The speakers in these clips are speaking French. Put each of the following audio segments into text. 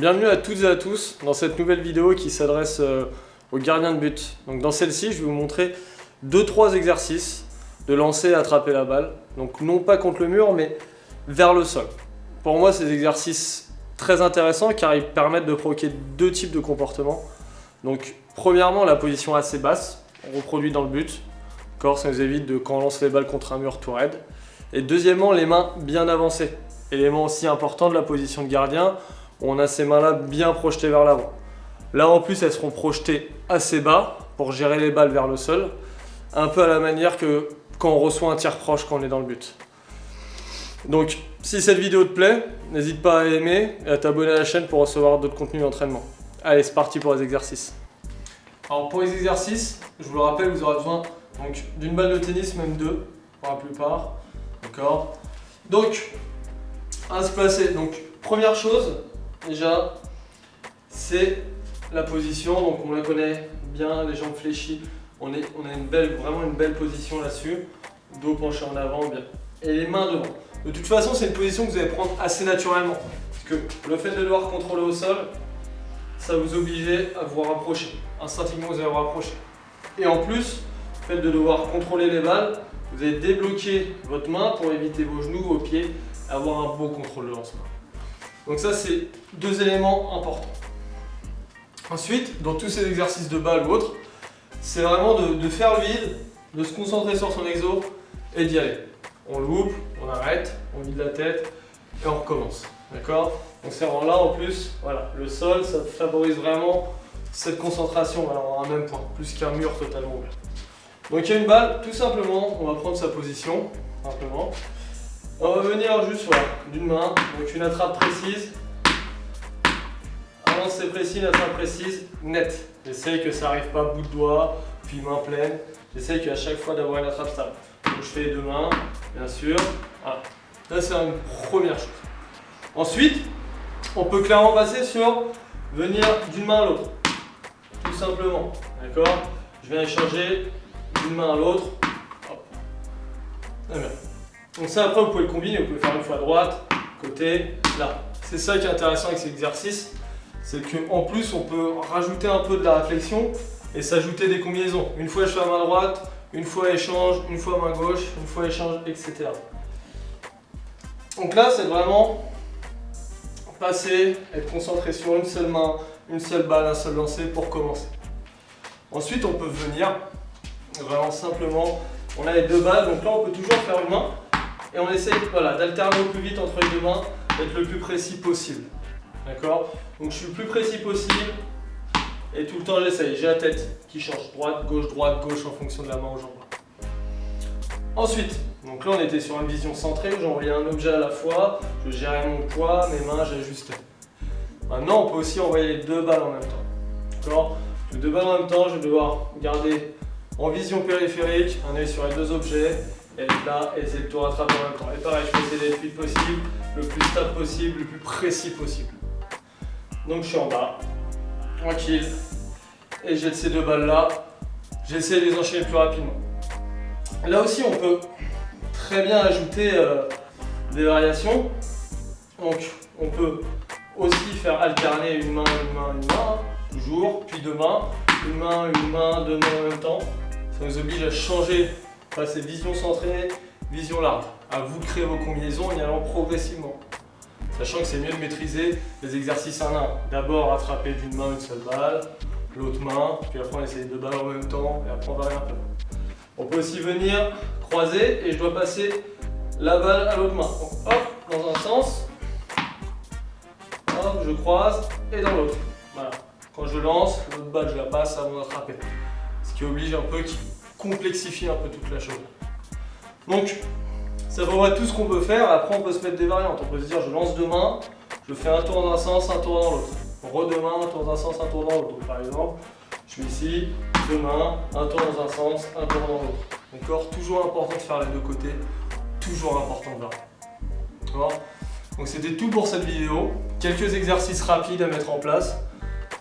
Bienvenue à toutes et à tous dans cette nouvelle vidéo qui s'adresse aux gardiens de but. Donc dans celle-ci, je vais vous montrer 2-3 exercices de lancer et attraper la balle. Donc non pas contre le mur, mais vers le sol. Pour moi, c'est des exercices très intéressants car ils permettent de provoquer deux types de comportements. Donc premièrement, la position assez basse, on reproduit dans le but. Ça nous évite de, quand on lance les balles contre un mur, tout raide. Et deuxièmement, les mains bien avancées. Élément aussi important de la position de gardien, on a ces mains-là bien projetées vers l'avant. Là en plus, elles seront projetées assez bas pour gérer les balles vers le sol, un peu à la manière que quand on reçoit un tir proche quand on est dans le but. Donc, si cette vidéo te plaît, n'hésite pas à aimer et à t'abonner à la chaîne pour recevoir d'autres contenus d'entraînement. Allez, c'est parti pour les exercices. Alors pour les exercices, je vous le rappelle, vous aurez besoin d'une balle de tennis, même deux pour la plupart. D'accord. Donc, à se placer. Donc, première chose, déjà, c'est la position. Donc, on la connaît bien, les jambes fléchies. On a vraiment une belle position là-dessus. Dos penché en avant, bien. Et les mains devant. De toute façon, c'est une position que vous allez prendre assez naturellement. Parce que le fait de devoir contrôler au sol, ça vous oblige à vous rapprocher. Instinctivement, vous allez vous rapprocher. Et en plus, le fait de devoir contrôler les balles, vous allez débloquer votre main pour éviter vos genoux, vos pieds, et avoir un beau contrôle de lancement. Donc ça, c'est deux éléments importants. Ensuite, dans tous ces exercices de balle ou autres, c'est vraiment de faire le vide, de se concentrer sur son exo et d'y aller. On loupe, on arrête, on vide la tête et on recommence. D'accord? En serrant là, en plus, voilà, le sol, ça favorise vraiment cette concentration à un même point, plus qu'un mur totalement ouvert. Donc il y a une balle, tout simplement, on va prendre sa position, simplement. On va venir juste d'une main, donc une attrape précise. Un lancer précis, une attrape précise, nette. J'essaye que ça n'arrive pas bout de doigt, puis main pleine. J'essaye qu'à chaque fois d'avoir une attrape stable. Donc je fais les deux mains, bien sûr. Voilà. Ça c'est une première chose. Ensuite, on peut clairement passer sur venir d'une main à l'autre. Tout simplement. D'accord? Je viens échanger d'une main à l'autre. Donc ça, après, vous pouvez le combiner. Vous pouvez faire une fois à droite, côté, là. C'est ça qui est intéressant avec cet exercice. C'est qu'en plus, on peut rajouter un peu de la réflexion et s'ajouter des combinaisons. Une fois, je fais à main droite, une fois échange, une fois main gauche, une fois échange, etc. Donc là, c'est vraiment passer, être concentré sur une seule main, une seule balle, un seul lancer pour commencer. Ensuite, on peut venir vraiment simplement, on a les deux balles, donc là on peut toujours faire une main et on essaye d'alterner au plus vite entre les deux mains, d'être le plus précis possible. D'accord? Donc je suis le plus précis possible et tout le temps j'essaye. J'ai la tête qui change, droite, gauche, en fonction de la main aux jambes. Ensuite, donc là on était sur une vision centrée où j'envoyais un objet à la fois, je gérais mon poids, mes mains, j'ajustais. Maintenant on peut aussi envoyer les deux balles en même temps. D'accord? Les deux balles en même temps, je vais devoir garder en vision périphérique, un œil sur les deux objets, et là, et essayer de tout rattraper en même temps. Et pareil, je vais essayer d'être le plus vite possible, le plus stable possible, le plus précis possible. Donc je suis en bas, tranquille, et j'ai ces deux balles là, j'essaie de les enchaîner plus rapidement. Là aussi, on peut très bien ajouter des variations. Donc on peut aussi faire alterner une main, toujours, puis deux mains, deux mains, deux mains en même temps. Ça nous oblige à changer, passer vision centrée, vision large. À vous de créer vos combinaisons en y allant progressivement. Sachant que c'est mieux de maîtriser les exercices un à un. D'abord attraper d'une main une seule balle, l'autre main, puis après on essaie les deux balles en même temps, et après on varie un peu. On peut aussi venir croiser et je dois passer la balle à l'autre main. Donc hop, dans un sens, hop, je croise, et dans l'autre. Voilà. Quand je lance, l'autre balle je la passe avant d'attraper. Ce qui oblige un peu, qui complexifie un peu toute la chose. Donc, ça va tout ce qu'on peut faire. Après, on peut se mettre des variantes. On peut se dire, je lance deux mains, je fais un tour dans un sens, un tour dans l'autre. Deux mains, un tour dans un sens, un tour dans l'autre. Par exemple, je suis ici, deux mains, un tour dans un sens, un tour dans l'autre. D'accord? Toujours important de faire les deux côtés. Toujours important de varier. D'accord? Donc, c'était tout pour cette vidéo. Quelques exercices rapides à mettre en place.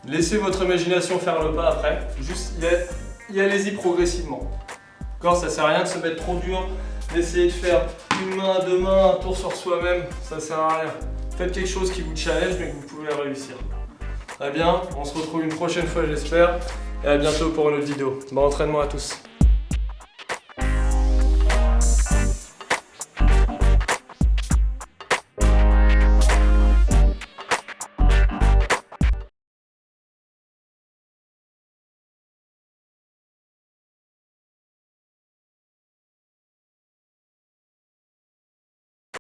Laissez votre imagination faire le pas après. Juste y allez-y progressivement. D'accord? Ça sert à rien de se mettre trop dur, d'essayer de faire une main, deux mains, un tour sur soi-même. Ça sert à rien. faites quelque chose qui vous challenge mais que vous pouvez réussir. Très bien, on se retrouve une prochaine fois j'espère, et à bientôt pour une autre vidéo. Bon entraînement à tous.